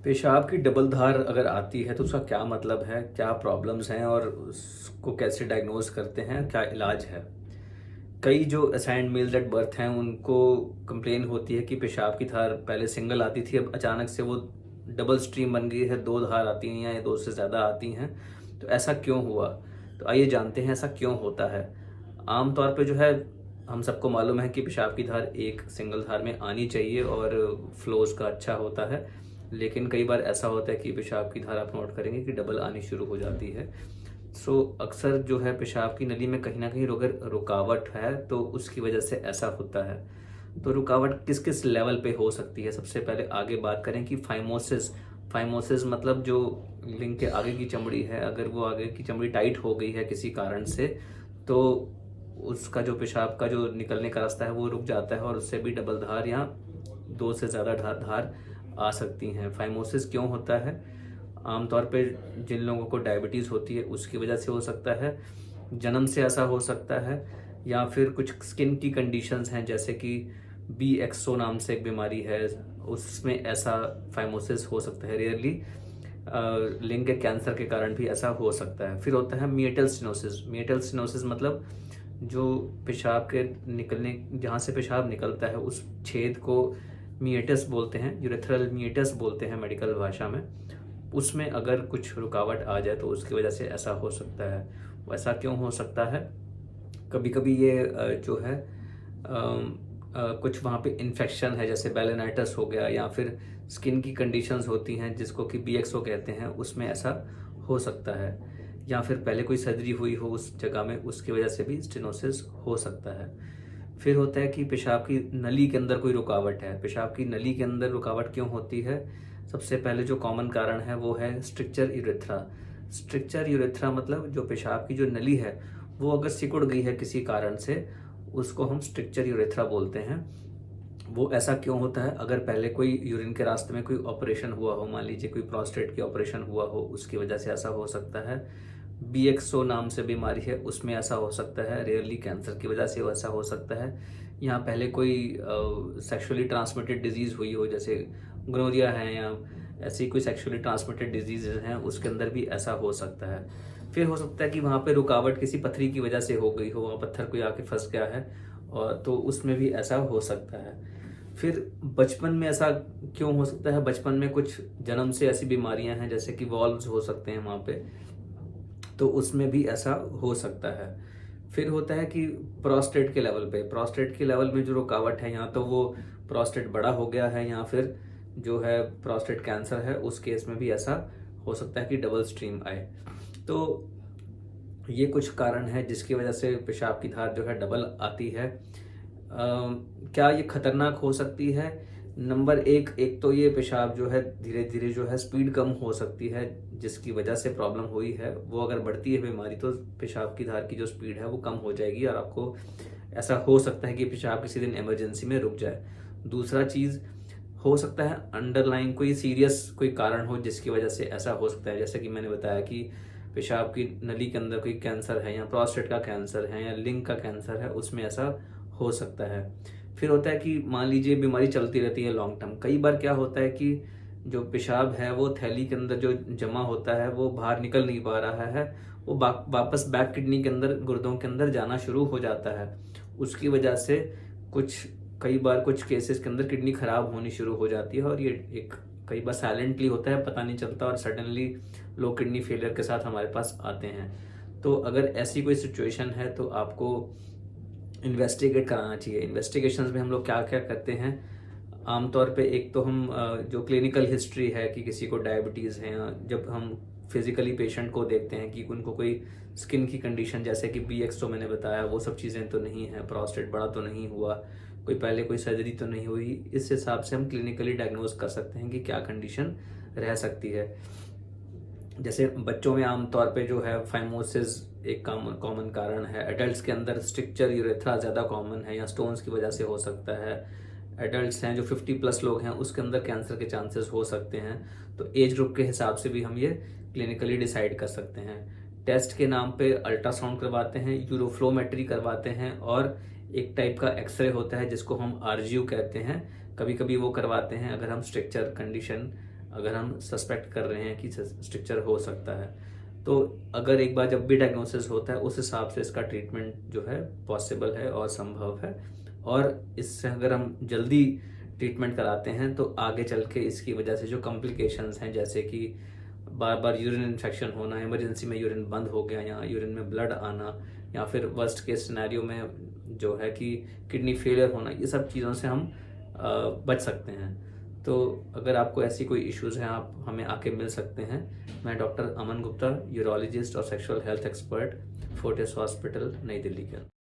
पेशाब की डबल धार अगर आती है तो उसका क्या मतलब है, क्या प्रॉब्लम्स हैं और उसको कैसे डायग्नोज करते हैं, क्या इलाज है। कई जो असाइंड मेल्स एट बर्थ हैं उनको कंप्लेन होती है कि पेशाब की धार पहले सिंगल आती थी, अब अचानक से वो डबल स्ट्रीम बन गई है, दो धार आती हैं या दो से ज़्यादा आती हैं। तो ऐसा क्यों हुआ? तो आइए जानते हैं ऐसा क्यों होता है। आमतौर पे जो है हम सबको मालूम है कि पेशाब की धार एक सिंगल धार में आनी चाहिए और फ्लो उसका अच्छा होता है, लेकिन कई बार ऐसा होता है कि पेशाब की धार आप नोट करेंगे कि डबल आनी शुरू हो जाती है। अक्सर जो है पेशाब की नली में कहीं ना कहीं अगर रुकावट है तो उसकी वजह से ऐसा होता है। तो रुकावट किस किस लेवल पे हो सकती है, सबसे पहले आगे बात करें कि फाइमोसिस। फाइमोसिस मतलब जो लिंग के आगे की चमड़ी है, अगर वो आगे की चमड़ी टाइट हो गई है किसी कारण से, तो उसका जो पेशाब का जो निकलने का रास्ता है वो रुक जाता है और उससे भी डबल धार या दो से ज़्यादा धार आ सकती हैं। फाइमोसिस क्यों होता है? आमतौर पे जिन लोगों को डायबिटीज़ होती है उसकी वजह से हो सकता है, जन्म से ऐसा हो सकता है, या फिर कुछ स्किन की कंडीशंस हैं जैसे कि बी एक्सो नाम से एक बीमारी है, उसमें ऐसा फाइमोसिस हो सकता है रेयरली। लिंग के कैंसर के कारण भी ऐसा हो सकता है। फिर होता है मिएटल स्टेनोसिस। मिएटल स्टेनोसिस मतलब जो पेशाब के निकलने, जहाँ से पेशाब निकलता है उस छेद को मिएटस बोलते हैं, यूरेथ्रल मिएटस बोलते हैं मेडिकल भाषा में। उसमें अगर कुछ रुकावट आ जाए तो उसकी वजह से ऐसा हो सकता है। वैसा क्यों हो सकता है? कभी कभी ये जो है कुछ वहाँ पे इन्फेक्शन है, जैसे बेलेनाइटिस हो गया, या फिर स्किन की कंडीशंस होती हैं जिसको कि बीएक्सओ कहते हैं, उसमें ऐसा हो सकता है। या फिर पहले कोई सर्जरी हुई हो उस जगह में, उसकी वजह से भी स्टेनोसिस हो सकता है। फिर होता है कि पेशाब की नली के अंदर कोई रुकावट है। पेशाब की नली के अंदर रुकावट क्यों होती है? सबसे पहले जो कॉमन कारण है वो है स्ट्रिक्चर यूरेथ्रा। स्ट्रिक्चर यूरेथ्रा मतलब जो पेशाब की जो नली है वो अगर सिकुड़ गई है किसी कारण से, उसको हम स्ट्रिक्चर यूरेथ्रा बोलते हैं। वो ऐसा क्यों होता है? अगर पहले कोई यूरिन के रास्ते में कोई ऑपरेशन हुआ हो, मान लीजिए कोई प्रोस्टेट की ऑपरेशन हुआ हो, उसकी वजह से ऐसा हो सकता है। बीएक्सओ नाम से बीमारी है, उसमें ऐसा हो सकता है। रेयरली कैंसर की वजह से ऐसा हो सकता है। यहाँ पहले कोई सेक्सुअली ट्रांसमिटेड डिजीज हुई हो, जैसे गोनोरिया है या ऐसी कोई सेक्सुअली ट्रांसमिटेड डिजीज हैं, उसके अंदर भी ऐसा हो सकता है। फिर हो सकता है कि वहाँ पे रुकावट किसी पथरी की वजह से हो गई हो, वहाँ पत्थर कोई आके फंस गया है, और तो उसमें भी ऐसा हो सकता है। फिर बचपन में ऐसा क्यों हो सकता है? बचपन में कुछ जन्म से ऐसी बीमारियां हैं जैसे कि वॉल्व्स हो सकते हैं वहाँ पे, तो उसमें भी ऐसा हो सकता है। फिर होता है कि प्रोस्टेट के लेवल पे, प्रोस्टेट के लेवल में जो रुकावट है, यहाँ तो वो प्रोस्टेट बड़ा हो गया है या फिर जो है प्रोस्टेट कैंसर है, उस केस में भी ऐसा हो सकता है कि डबल स्ट्रीम आए। तो ये कुछ कारण है जिसकी वजह से पेशाब की धार जो है डबल आती है। क्या ये खतरनाक हो सकती है? नंबर एक, तो ये पेशाब जो है धीरे धीरे जो है स्पीड कम हो सकती है, जिसकी वजह से प्रॉब्लम हुई है वो अगर बढ़ती है बीमारी तो पेशाब की धार की जो स्पीड है वो कम हो जाएगी और आपको ऐसा हो सकता है कि पेशाब किसी दिन इमरजेंसी में रुक जाए। दूसरा चीज़, हो सकता है अंडरलाइन कोई सीरियस कोई कारण हो जिसकी वजह से ऐसा हो सकता है, जैसे कि मैंने बताया कि पेशाब की नली के अंदर कोई कैंसर है या प्रोस्टेट का कैंसर है या लिंग का कैंसर है, उसमें ऐसा हो सकता है। फिर होता है कि मान लीजिए बीमारी चलती रहती है लॉन्ग टर्म, कई बार क्या होता है कि जो पेशाब है वो थैली के अंदर जो जमा होता है वो बाहर निकल नहीं पा रहा है, वो वापस बैक किडनी के अंदर, गुर्दों के अंदर जाना शुरू हो जाता है। उसकी वजह से कुछ, कई बार कुछ केसेस के अंदर किडनी खराब होनी शुरू हो जाती है, और ये एक कई बार साइलेंटली होता है, पता नहीं चलता, और सडनली लोग किडनी फेलियर के साथ हमारे पास आते हैं। तो अगर ऐसी कोई सिचुएशन है तो आपको इन्वेस्टिगेट कराना चाहिए। इन्वेस्टिगेशंस में हम लोग क्या क्या करते हैं? आमतौर पे एक तो हम जो क्लिनिकल हिस्ट्री है कि किसी को डायबिटीज़ है, जब हम फिजिकली पेशेंट को देखते हैं कि उनको कोई स्किन की कंडीशन जैसे कि BX तो मैंने बताया, वो सब चीज़ें तो नहीं है, प्रोस्टेट बड़ा तो नहीं हुआ, कोई पहले कोई सर्जरी तो नहीं हुई, इस हिसाब से हम क्लिनिकली डायग्नोज कर सकते हैं कि क्या कंडीशन रह सकती है। जैसे बच्चों में आमतौर पे जो है फाइमोसिस एक कॉमन कारण है। एडल्ट्स के अंदर स्ट्रिक्चर यूरेथ्रा ज़्यादा कॉमन है या स्टोन्स की वजह से हो सकता है। एडल्ट्स हैं जो 50+ लोग हैं, उसके अंदर कैंसर के चांसेस हो सकते हैं। तो एज ग्रुप के हिसाब से भी हम ये क्लिनिकली डिसाइड कर सकते हैं। टेस्ट के नाम पे अल्ट्रासाउंड करवाते हैं, यूरोफ्लोमेट्री करवाते हैं, और एक टाइप का एक्सरे होता है जिसको हम RGU कहते हैं, कभी कभी वो करवाते हैं अगर हम स्ट्रक्चर कंडीशन अगर हम सस्पेक्ट कर रहे हैं कि स्ट्रक्चर हो सकता है, तो अगर एक बार जब भी डायग्नोसिस होता है उस हिसाब से इसका ट्रीटमेंट जो है पॉसिबल है और संभव है। और इससे अगर हम जल्दी ट्रीटमेंट कराते हैं तो आगे चल के इसकी वजह से जो कॉम्प्लिकेशंस हैं, जैसे कि बार बार यूरिन इन्फेक्शन होना, इमरजेंसी में यूरिन बंद हो गया या यूरिन में ब्लड आना, या फिर वर्स्ट केस सिनेरियो में जो है कि किडनी फेलियर होना, ये सब चीज़ों से हम बच सकते हैं। तो अगर आपको ऐसी कोई इश्यूज़ हैं, आप हमें आके मिल सकते हैं। मैं डॉक्टर अमन गुप्ता, यूरोलॉजिस्ट और sexual health expert, Fortis hospital, नई दिल्ली का।